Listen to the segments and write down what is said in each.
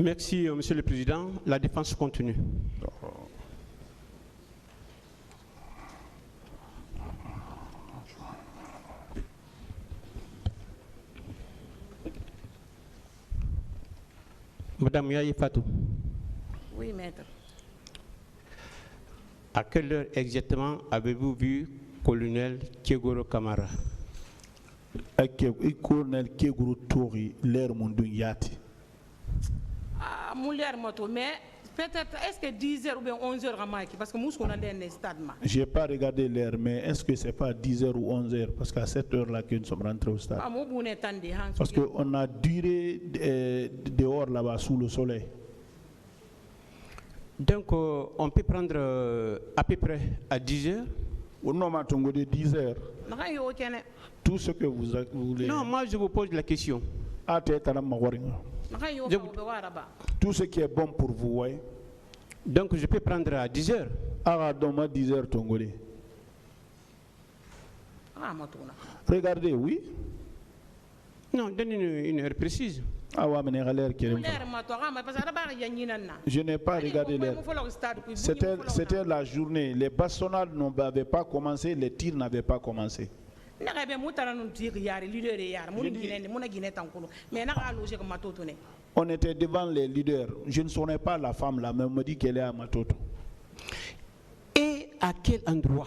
Merci, Monsieur le Président. La défense continue. Madame Yaye Fatou. Oui, maître. À quelle heure exactement avez-vous vu colonel Kegoro Kamara? Colonel Kegoro Tori, l'air mondun yati. Ah, mon l'air moto, mais peut-être, est-ce que 10h ou bien 11h parce que nous sommes dans un stade. Je n'ai pas regardé l'heure, mais est-ce que ce n'est pas 10h ou 11h? Parce qu'à cette heure-là que nous sommes rentrés au stade. Parce qu'on a duré dehors là-bas sous le soleil. Donc, on peut prendre à peu près à 10h? On a de 10h. Tout ce que vous voulez. Non, moi je vous pose la question. Tout ce qui est bon pour vous, ouais. Donc je peux prendre à 10h. Ah, donc 10h tongolais. Regardez, oui. Non, donnez une heure précise. Ah ouais, mais je n'ai pas regardé l'heure. C'était la journée. Les bastonnades n'avaient pas commencé, les tirs n'avaient pas commencé. On était devant les leaders. Je ne connais pas la femme là, mais on me dit qu'elle est à Matoto. Et à quel endroit?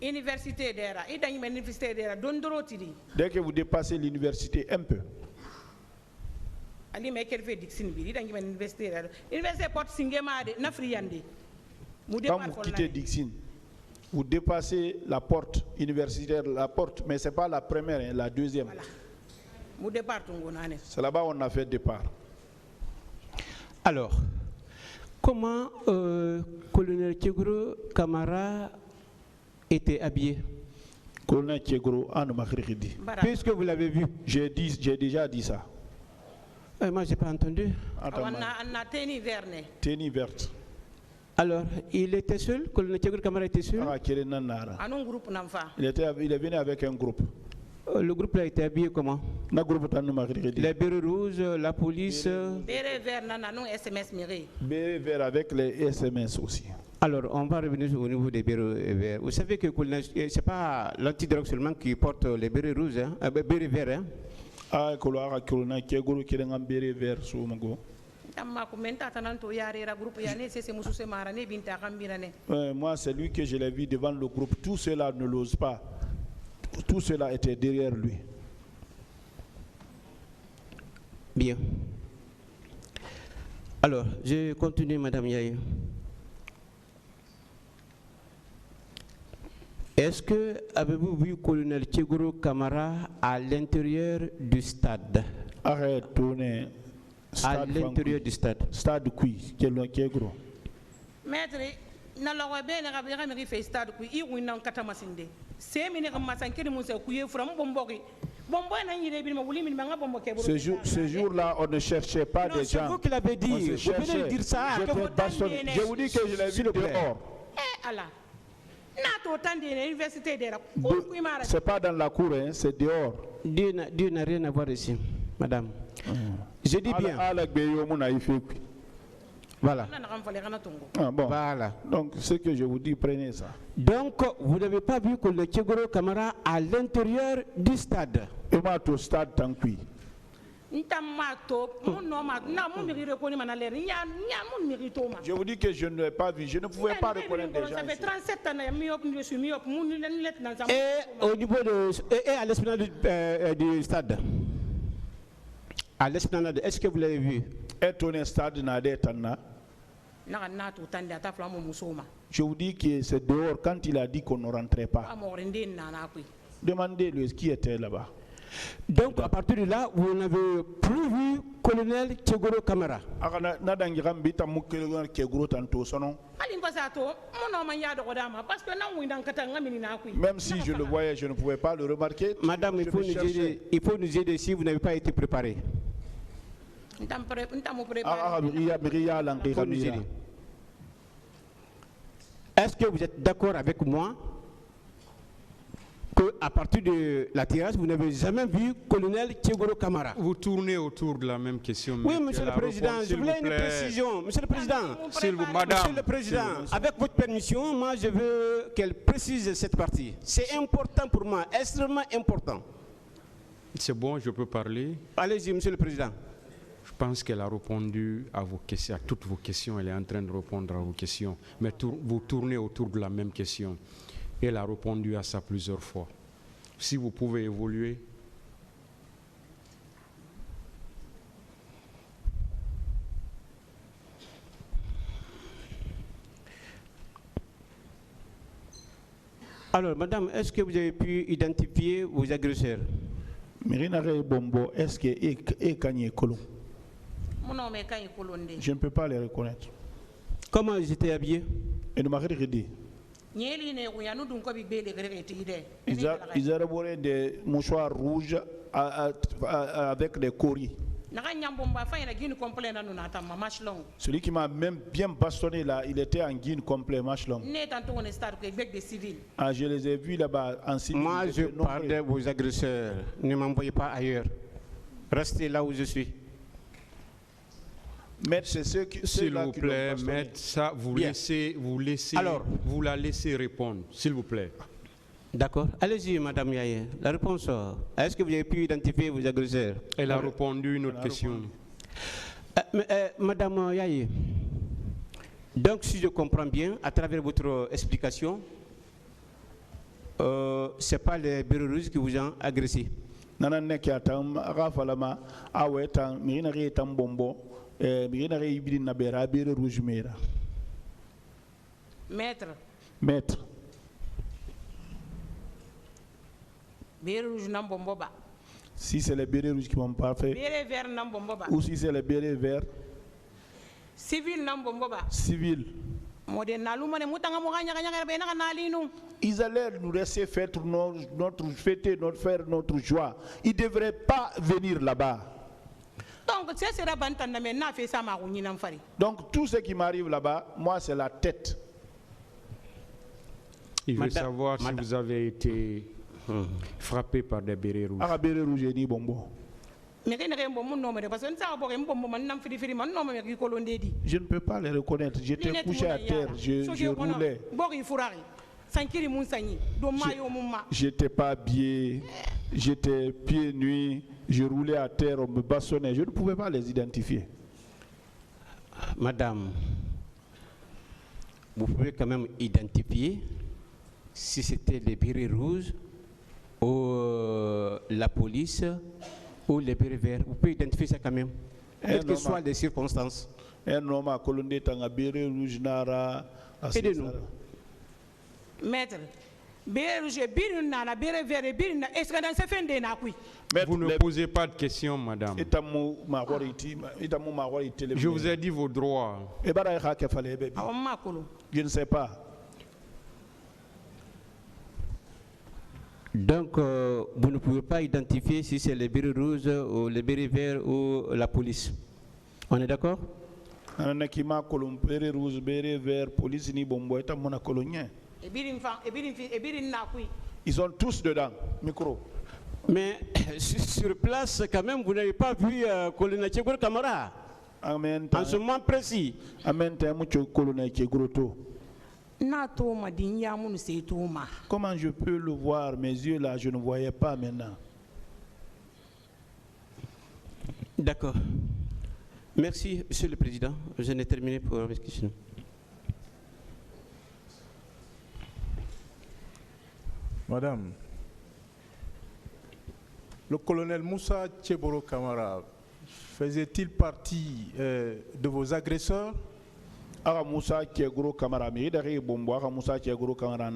Université d'Era. Dès que vous dépassez l'université un peu. Quand vous quittez Dixon, vous dépassez la porte universitaire, mais ce n'est pas la première, hein, la deuxième. C'est là-bas qu'on a fait départ. Alors, comment colonel Kegoro Kamara était habillé? Colonel Kegoro, puisque vous l'avez vu. J'ai déjà dit ça. Moi, je n'ai pas entendu. Tenue verte. Alors, il était seul? Colonel Kegoro Kamara était seul? Il est venu avec un groupe. Le groupe là était habillé comment? Les bérets rouges, la police. Béret vert avec les SMS aussi. Alors, on va revenir au niveau des bérets verts. Vous savez que ce n'est pas l'antidrogue seulement qui porte les bérets rouges, hein? Bérets verts. Hein? Ah, colonel Kegoro qui est un béret vert sur mon go. Moi, c'est lui que je l'ai vu devant le groupe. Tout cela ne l'ose pas. Tout cela était derrière lui. Bien. Alors, je continue, Madame Yaye. Est-ce que avez-vous vu colonel Kegoro Kamara à l'intérieur du stade? Arrête, tournez. À l'intérieur du stade. Stade qui est gros. Maître, na la wabé na rabira mi fait stade qui i wina kata masinde. C'est mine comme masanké mon se couiller from bombogi. Ce jour-là, on ne cherchait pas des gens. C'est vous qui l'avez dit. Vous venez de dire ça. Je vous dis que je l'ai vu dehors. C'est pas dans la cour, hein, c'est dehors. Dieu n'a rien à voir ici, madame. Je dis bien. Voilà. Ah, bon. Voilà. Donc, ce que je vous dis, prenez ça. Donc, vous n'avez pas vu que le Kegoro Kamara à l'intérieur du stade? Et moi, au stade, tant pis. Je vous dis que je ne l'ai pas vu. Je ne pouvais pas reconnaître des gens. Ça fait 37 ans que je suis myope. Et au niveau et à l'esplanade du stade? À l'esplanade, est-ce que vous l'avez vu? Je vous dis que c'est dehors quand il a dit qu'on ne rentrait pas. Demandez-le qui était là-bas. Donc à partir de là, vous n'avez plus vu colonel Kegoro Kamara. Même si je le voyais, je ne pouvais pas le remarquer. Madame, il faut nous aider si vous n'avez pas été préparé. Est-ce que vous êtes d'accord avec moi que à partir de la terrasse, vous n'avez jamais vu colonel Tchegoro Kamara. Vous tournez autour de la même question. Oui, monsieur le président, je voulais une précision. Monsieur le président, monsieur le président, avec votre permission, moi je veux qu'elle précise cette partie. C'est important pour moi, extrêmement important. C'est bon, je peux parler. Allez-y, monsieur le président. Je pense qu'elle a répondu à vos questions, à toutes vos questions. Elle est en train de répondre à vos questions. Mais vous tournez autour de la même question. Elle a répondu à ça plusieurs fois. Si vous pouvez évoluer. Alors, madame, est-ce que vous avez pu identifier vos agresseurs? Bombo, est-ce que je ne peux pas les reconnaître. Comment ils étaient habillés? Et de ils avaient des mouchoirs rouges avec des coris. Celui qui m'a même bien bastonné là, il était en guine complet, match long. Ah, je les ai vus là-bas en civil. Moi, je parle de vos agresseurs. Ne m'envoyez pas ailleurs. Restez là où je suis. Maître, c'est ceux qui. S'il vous plaît, maître, ça, vous la laissez répondre, s'il vous plaît. D'accord. Allez-y, madame Yaye. La réponse, est-ce que vous avez pu identifier vos agresseurs? Elle a répondu une autre question. Madame Yaye, donc si je comprends bien, à travers votre explication, ce n'est pas les Bérorus qui vous ont agressé. Maître. Si c'est les bérets rouges qui m'ont pas fait, ou si c'est les bérets verts, civil. Ils allaient nous laisser faire notre fête, notre joie. Ils ne devraient pas venir là-bas. Donc tout ce qui m'arrive là-bas, moi c'est la tête. Il veut savoir si vous avez été frappé par des bérets rouges. Ah, bérets rouges, j'ai dit bonbon. Je ne peux pas les reconnaître. J'étais couché à terre, je roulais. J'étais pas habillé, j'étais pieds nus, je roulais à terre, on me bastonnait. Je ne pouvais pas les identifier. Madame, vous pouvez quand même identifier si c'était les bérets rouges ou la police ou les bérets verts. Vous pouvez identifier ça quand même, quelles que soient les circonstances. Aidez-nous. Maître, vous ne posez pas de questions, madame. Je vous ai dit vos droits. Je ne sais pas. Donc, vous ne pouvez pas identifier si c'est les bérets rouges ou les bérets verts ou la police. On est d'accord? Ils sont tous dedans. Micro. Mais sur place, quand même, vous n'avez pas vu colonel Tchegoro Kamara en ce moment précis. Comment je peux le voir? Mes yeux là, je ne voyais pas maintenant. D'accord. Merci, Monsieur le Président. Je n'ai terminé pour la question. Madame, le colonel Moussa Tchegoro Kamara faisait-il partie de vos agresseurs? Moussa Tchegoro Kamara, mais il bombo. Moussa Tchegoro Kamara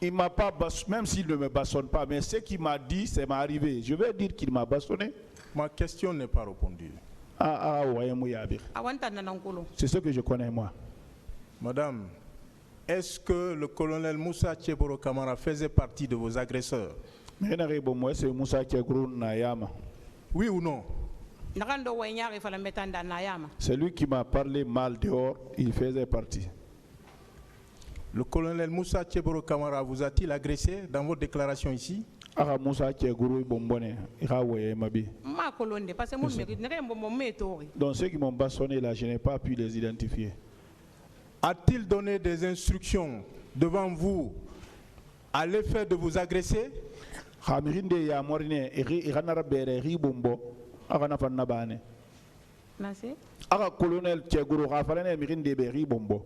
il m'a pas bastonné, même s'il ne me bastonne pas, mais ce qu'il m'a dit, c'est m'est arrivé. Je vais dire qu'il m'a bastonné. Ma question n'est pas répondue. C'est ce que je connais moi. Madame, est-ce que le colonel Moussa Tchegoro Kamara faisait partie de vos agresseurs? Oui ou non? C'est lui qui m'a parlé mal dehors, il faisait partie. Le colonel Moussa Tcheboro Kamara vous a-t-il agressé dans votre déclaration ici? Donc ceux qui m'ont bastonné là, je n'ai pas pu les identifier. A-t-il donné des instructions devant vous à l'effet de vous agresser? Colonel Tchegoro Rafarene Mirinde Berry Bombo.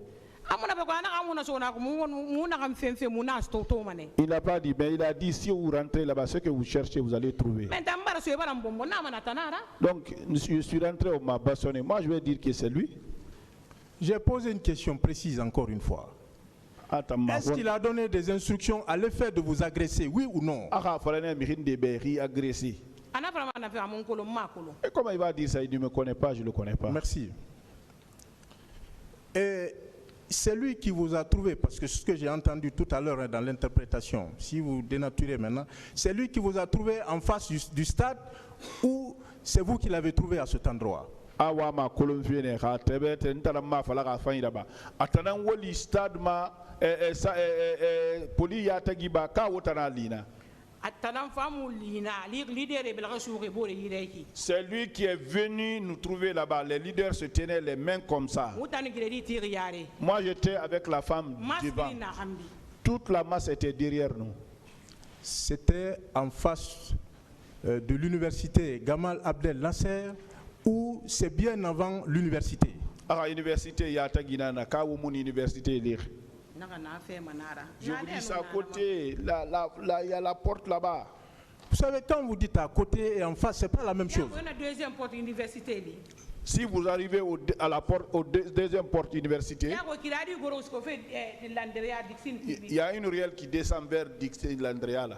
Il n'a pas dit, mais il a dit si vous rentrez là-bas, ce que vous cherchez, vous allez trouver. Donc, je suis rentré, on m'a bastonné. Moi, je vais dire que c'est lui. J'ai posé une question précise encore une fois. Est-ce qu'il a donné des instructions à l'effet de vous agresser, oui ou non? Et comment il va dire ça? Il ne me connaît pas, je ne le connais pas. Merci. Et c'est lui qui vous a trouvé, parce que ce que j'ai entendu tout à l'heure dans l'interprétation, si vous dénaturez maintenant, c'est lui qui vous a trouvé en face du stade ou c'est vous qui l'avez trouvé à cet endroit? Awama kolomfiene ha tebe tentara ma fala ka fa ida ba atanan woli stade ma poli ya tagiba ka wotana lina. C'est lui qui est venu nous trouver là-bas. Les leaders se tenaient les mains comme ça. Moi j'étais avec la femme devant. Toute la masse était derrière nous. C'était en face de l'université Gamal Abdel Nasser ou c'est bien avant l'université? À l'université, il y a université lire. Je vous dis ça à côté, il y a la porte là-bas. Vous savez, quand vous dites à côté et en face, c'est pas la même chose. Si vous arrivez à la porte, au deuxième porte université, il y a une ruelle qui descend vers Dixie Landrea.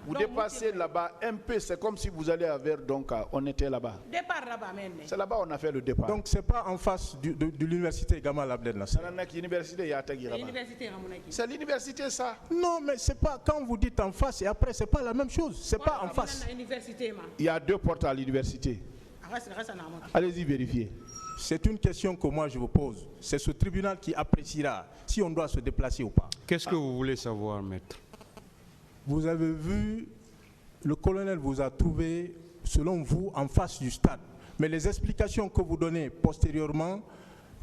Vous dépassez là-bas un peu, c'est comme si vous allez vers Donka. On était là-bas. C'est là-bas on a fait le départ. Donc c'est pas en face de l'université Gamal Abdel Nasser. C'est l'université ça. Non, mais c'est pas quand vous dites en face et après c'est pas la même chose. C'est pas en face. Il y a deux portes à l'université. Allez-y vérifier. C'est une question que moi je vous pose. C'est ce tribunal qui appréciera si on doit se déplacer ou pas. Qu'est-ce que vous voulez savoir, maître? Vous avez vu, le colonel vous a trouvé, selon vous, en face du stade. Mais les explications que vous donnez postérieurement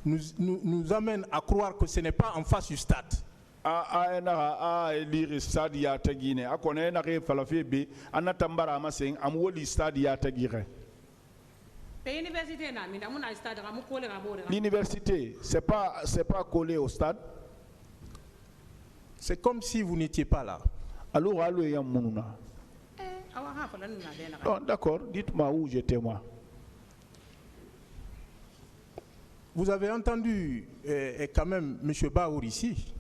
nous amènent à croire que ce n'est pas en face du stade. L'université, c'est pas collé au stade. C'est comme si vous n'étiez pas là. D'accord, dites-moi où j'étais moi. Vous avez entendu quand même M. Baour ici.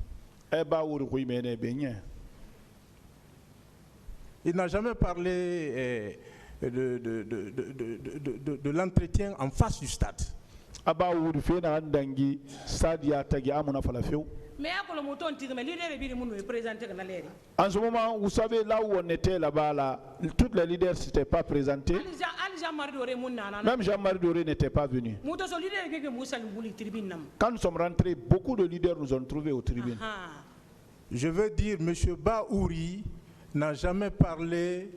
Il n'a jamais parlé de l'entretien en face du stade. En ce moment, vous savez, là où on était là-bas, toutes les leaders ne s'étaient pas présentés. Même Jean-Marie Doré n'était pas venu. Quand nous sommes rentrés, beaucoup de leaders nous ont trouvés aux tribunes. Je veux dire, M. Baouri n'a jamais parlé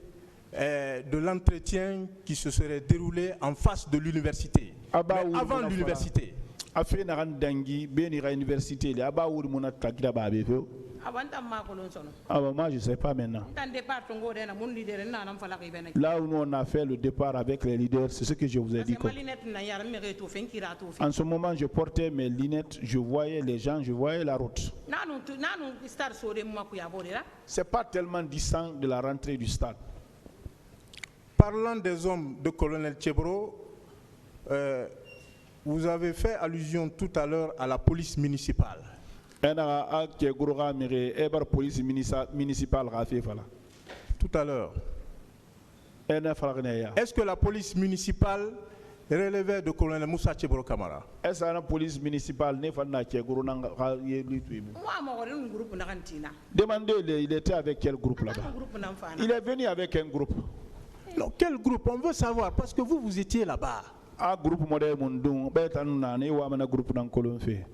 de l'entretien qui se serait déroulé en face de l'université, avant l'université. Moi, je ne sais pas maintenant. Là où nous on a fait le départ avec les leaders, c'est ce que je vous ai dit. En ce moment, je portais mes lunettes, je voyais les gens, je voyais la route. Ce n'est pas tellement distant de la rentrée du stade. Parlant des hommes de colonel Tcheboro, vous avez fait allusion tout à l'heure à la police municipale. Tout à l'heure. Est-ce que la police municipale relevait de colonel Moussa Tcheboro Kamara? Est-ce que la police municipale demandez-le, il était avec quel groupe là-bas? Il est venu avec un groupe. Non, quel groupe? On veut savoir parce que vous étiez là-bas. a groupe modèle mundung beta nuna ne wa mana groupe nan kolon fe.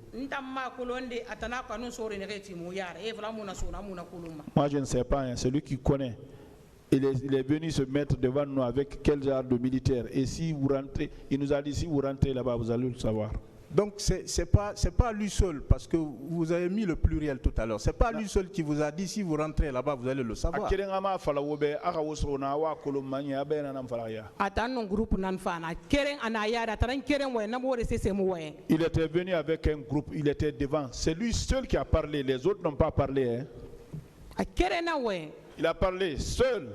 Moi je ne sais pas, hein, celui qui connaît. Il est venu se mettre devant nous avec quel genre de militaire. Et si vous rentrez, il nous a dit si vous rentrez là-bas, vous allez le savoir. Donc c'est pas lui seul, parce que vous avez mis le pluriel tout à l'heure. C'est pas lui seul qui vous a dit si vous rentrez là-bas, vous allez le savoir. Il était venu avec un groupe, il était devant. C'est lui seul qui a parlé, les autres n'ont pas parlé. Hein. Il a parlé seul.